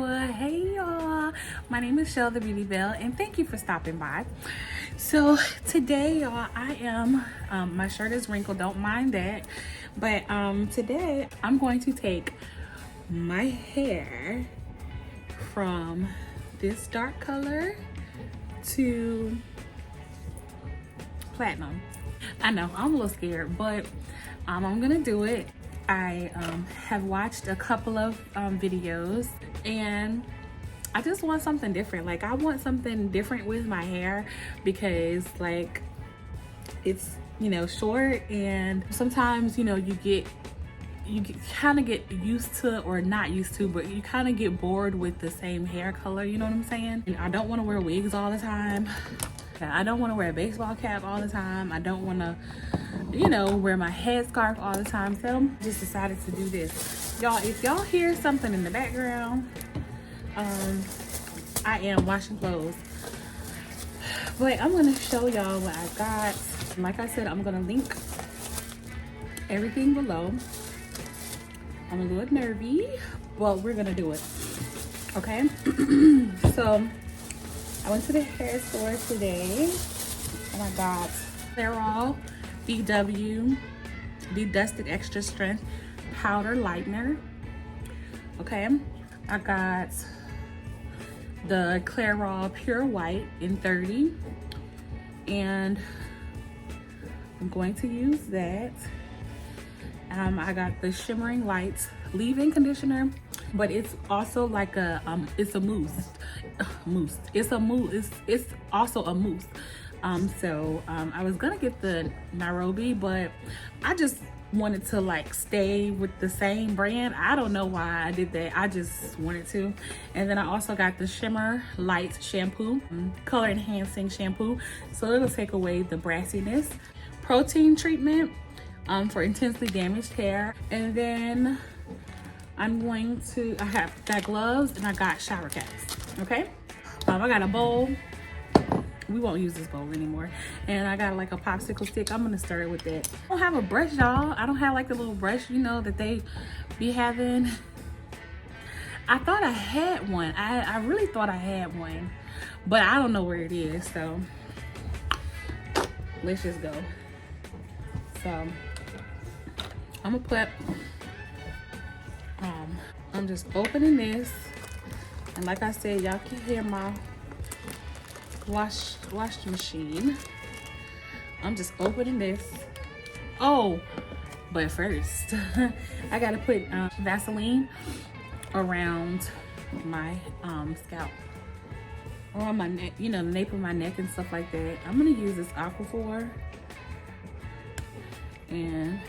Hey y'all, my name is Shell the Beauty Belle and thank you for stopping by. So today y'all, I am my shirt is wrinkled, don't mind that, but today I'm going to take my hair from this dark color to platinum. I know I'm a little scared, but I'm gonna do it. I have watched a couple of videos and I just want something different. Like I want something different with my hair because like it's, you know, short, and sometimes, you know, you kind of get used to, or not used to, but you kind of get bored with the same hair color, you know what I'm saying? And I don't want to wear wigs all the time. I don't want to wear a baseball cap all the time. I don't want to, you know, wear my headscarf all the time. So I just decided to do this. Y'all, if y'all hear something in the background, I am washing clothes. But I'm going to show y'all what I got. Like I said, I'm going to link everything below. I'm a little nervy, but we're going to do it. Okay? So I went to the hair store today and I got laaaatteeeerrr BW Dusted Extra Strength Powder Lightener. Okay, I got the laaaatteeeerrr Pure White in 30, and I'm going to use that. I got the Shimmering Lights leave-in conditioner, but it's also like a it's a mousse. It's also a mousse. So I was gonna get the Nairobi, but I just wanted to like stay with the same brand. I don't know why I did that. I just wanted to. And then I also got the Shimmer Light shampoo, color enhancing shampoo, so it'll take away the brassiness. Protein treatment for intensely damaged hair. And then I'm going to, I got gloves and I got shower caps. Okay, I got a bowl. We won't use this bowl anymore. And I got like a popsicle stick. I'm gonna start with that. I don't have a brush, y'all. I don't have like the little brush, you know, that they be having. I thought I had one. I really thought I had one, but I don't know where it is. So let's just go. So I'm gonna put, I'm just opening this. And like I said, y'all can hear my wash machine. I'm just opening this. Oh, but first I gotta put Vaseline around my scalp, around my neck, you know, the nape of my neck and stuff like that. I'm gonna use this Aquaphor and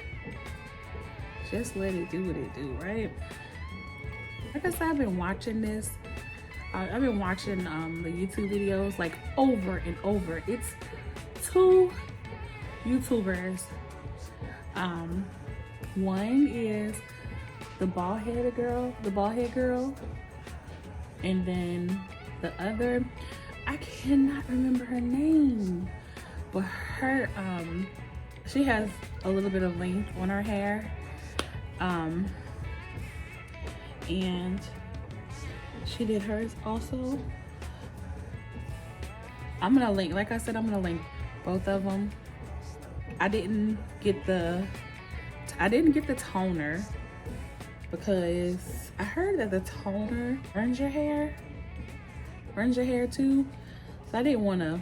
just let it do what it do, right? Like I said, I've been watching this. I've been watching the YouTube videos like over and over. It's two YouTubers. One is the bald head girl, and then the other, I cannot remember her name, but her she has a little bit of length on her hair, and she did hers also. I'm gonna link, like I said, I'm gonna link both of them. I didn't get the toner because I heard that the toner burns your hair too. So I didn't want to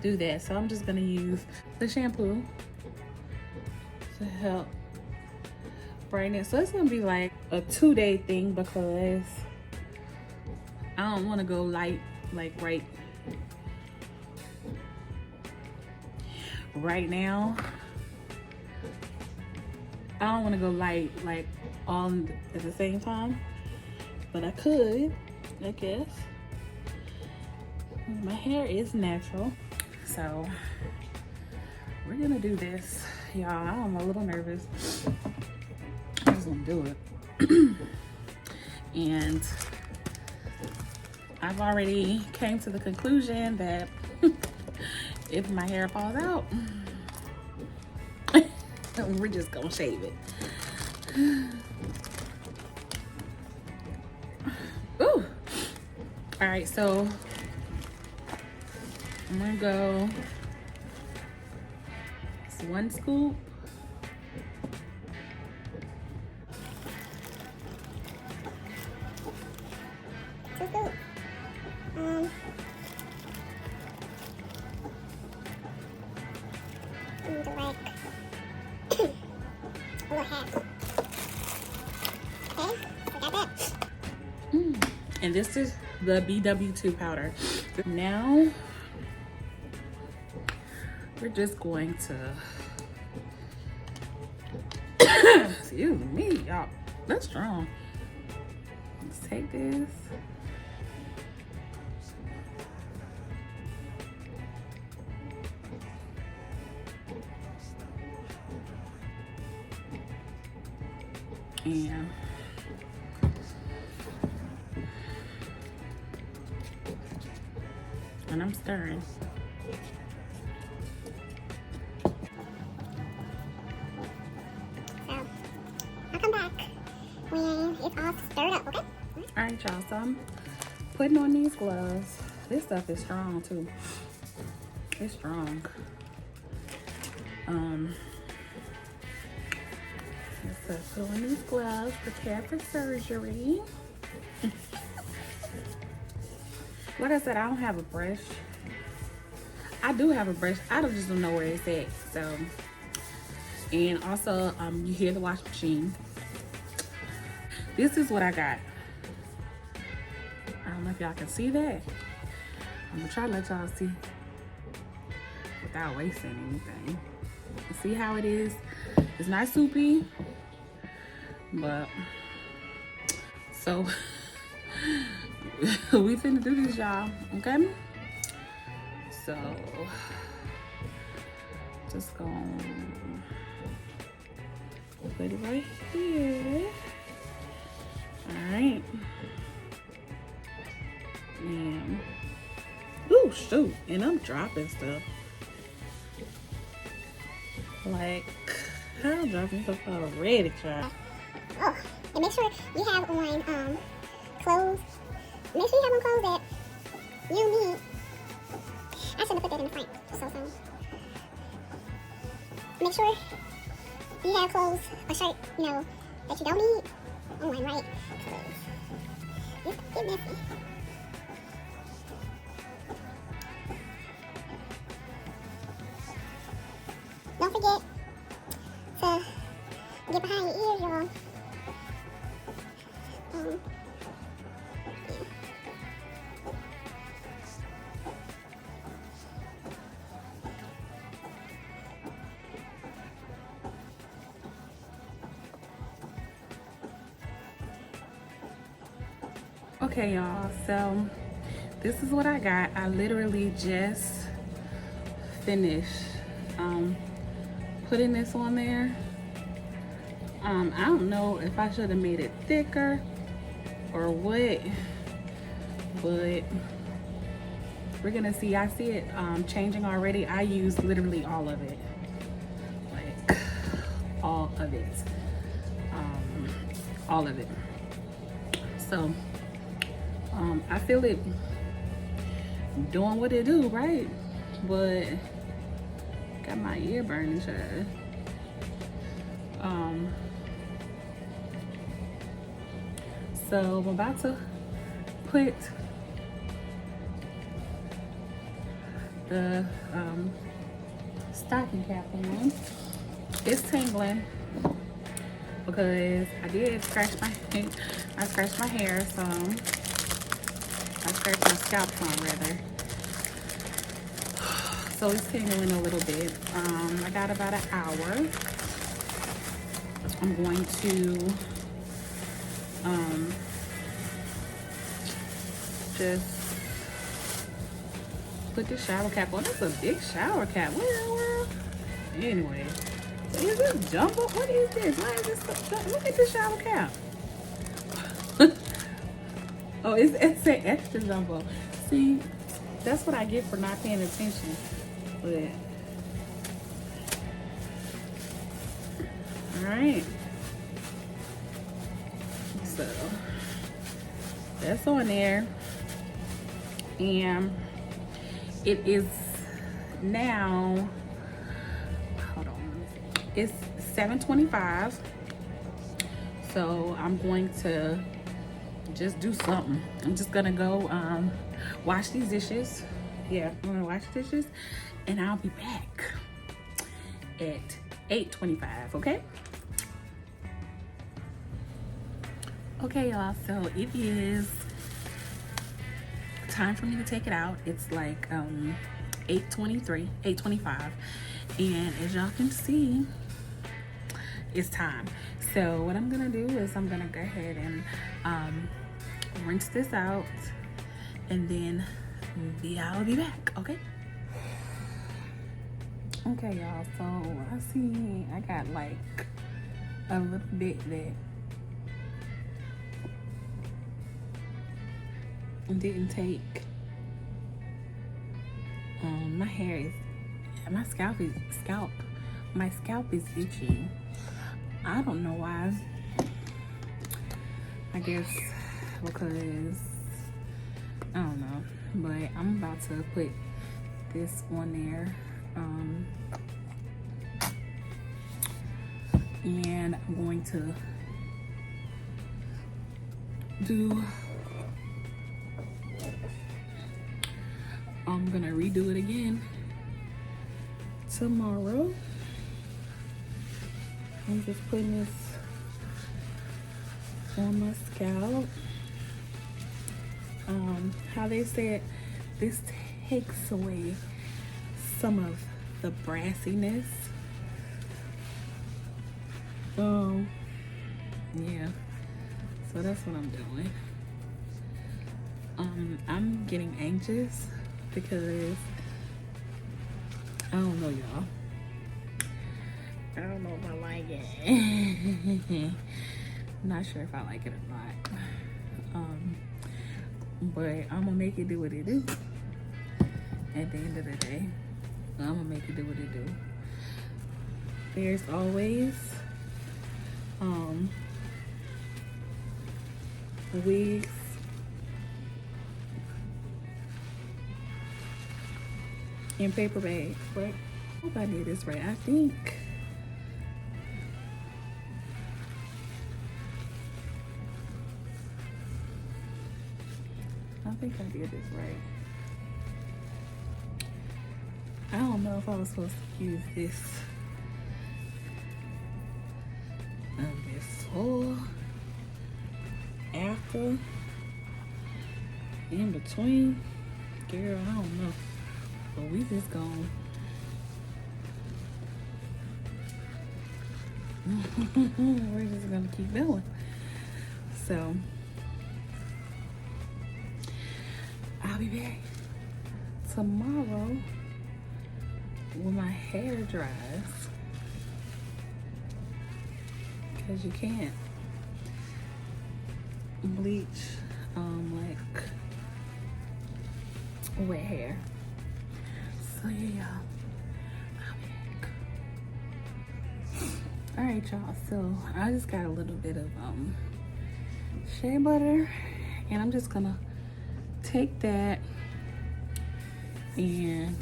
do that. So I'm just gonna use the shampoo to help brighten it. So it's gonna be like a 2-day thing because I don't want to go light like right now. I don't want to go light like all at the same time, but I could, I guess. My hair is natural, so we're gonna do this, y'all. I'm a little nervous. I'm just gonna do it. And I've already came to the conclusion that if my hair falls out, we're just gonna shave it. All right, so I'm gonna go, it's 1 scoop. And this is the BW2 powder. Now we're just going to excuse me, y'all, that's strong. Let's take this. And I'm stirring. So, I'll come back when it's all stirred up, okay? All right, y'all, so I'm putting on these gloves. This stuff is strong too. It's strong. So put on these gloves, prepare for surgery. Like I said, I don't have a brush. I do have a brush. I just don't know where it's at. So, and also, you hear the wash machine. This is what I got. I don't know if y'all can see that. I'm gonna try to let y'all see without wasting anything. You see how it is? It's not soupy, but so we finna do this, y'all. Okay? So just gonna put it right here. All right. And ooh, shoot, and I'm dropping stuff. Like, how I'm dropping stuff already, child. Oh, and make sure you have on clothes. Make sure you have on clothes that you need. I shouldn't have put that in the front. So make sure you have clothes, a shirt, you know, that you don't need on, right? It's get messy. Don't forget to get behind your ears, y'all. Yeah. Okay, y'all, so this is what I got. I literally just finished putting this on there. I don't know if I should have made it thicker or what, but we're gonna see. I see it changing already. I use literally all of it, like all of it, all of it. So I feel it doing what it do, right? But got my ear burning, child. So I'm about to put the stocking cap on. It's tingling because I did scratch my I scratched my hair some. I scratched my scalp some rather. So it's tingling a little bit. I got about an hour. I'm going to just put the shower cap on. That's a big shower cap. What in the world? Anyway, is this jumbo? What is this? Why is this so, look at the shower cap. Oh, it's an extra jumbo. See, that's what I get for not paying attention. But all right, so that's on there. And it is now, hold on, it's 7:25. So I'm going to just do something. I'm just gonna go wash these dishes. Yeah, I'm gonna wash dishes, and I'll be back at 8:25. Okay. Okay, y'all. So it is time for me to take it out. It's like 8:23, 8:25, and as y'all can see, it's time. So what I'm gonna do is I'm gonna go ahead and rinse this out, and then I'll be back. Okay. Okay, y'all. So I see I got like a little bit that didn't take. My hair is, my scalp is itchy. I don't know why. I guess because I don't know, but I'm about to put this on there, and I'm going to do. I'm gonna redo it again tomorrow. I'm just putting this on my scalp. How they said this takes away some of the brassiness. Yeah, so that's what I'm doing. I'm getting anxious because I don't know, y'all. I don't know if I like it. I'm not sure if I like it or not. But I'm gonna make it do what it do. At the end of the day, I'm gonna make it do what it do. There's always wigs in paper bags, right? I hope I did this right. I think I did this right. I don't know if I was supposed to use this before, after, in between. Girl, I don't know. But we just gone. We're just gonna keep going. So I'll be back tomorrow when my hair dries, because you can't bleach like wet hair. So yeah, y'all, I'll be back. All right, y'all. So I just got a little bit of shea butter, and I'm just gonna take that and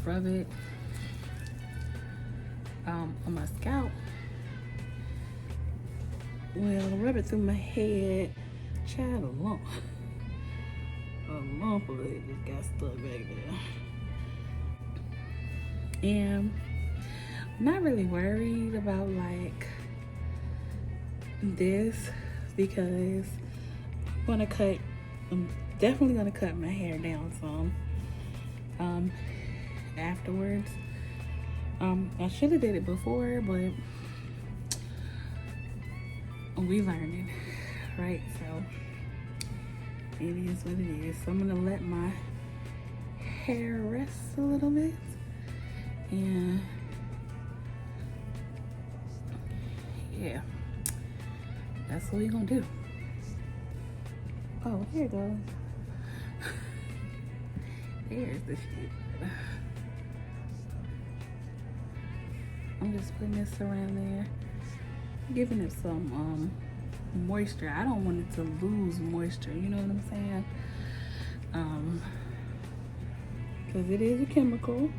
rub it on my scalp. Well, rub it through my head. Child, a lump of it just got stuck back there. And I'm not really worried about like this, because I'm definitely gonna cut my hair down some afterwards. I should have did it before, but we learning, right? So it is what it is. So I'm gonna let my hair rest a little bit, and yeah, that's what we're gonna do. Oh, there it goes. There's the shit. I'm just putting this around there, giving it some moisture. I don't want it to lose moisture, you know what I'm saying? Because it is a chemical.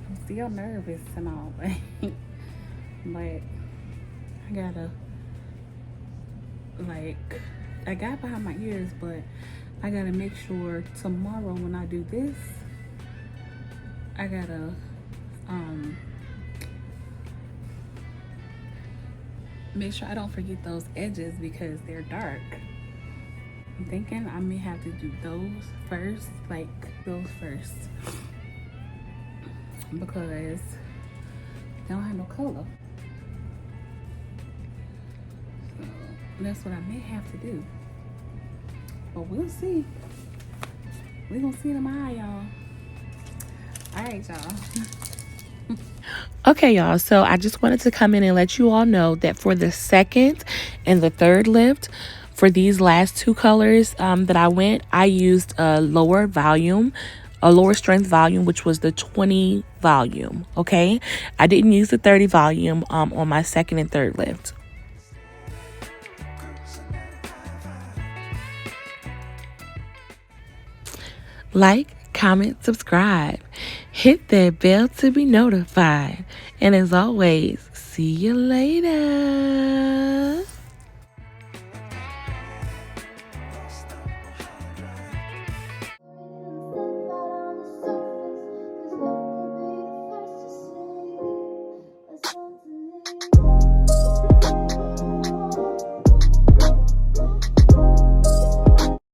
I'm still nervous and all, but I gotta, like, I got behind my ears, but I gotta make sure tomorrow when I do this, I gotta make sure I don't forget those edges because they're dark. I'm thinking I may have to do those first, like those first, because they don't have no color. So that's what I may have to do. But we'll see. We're gonna see tomorrow, y'all. All right, y'all. Okay, y'all, so I just wanted to come in and let you all know that for the second and the third lift, for these last two colors that I used a lower strength volume, which was the 20 volume, okay? I didn't use the 30 volume on my second and third lift. Like, comment, subscribe. Hit that bell to be notified. And as always, see you later.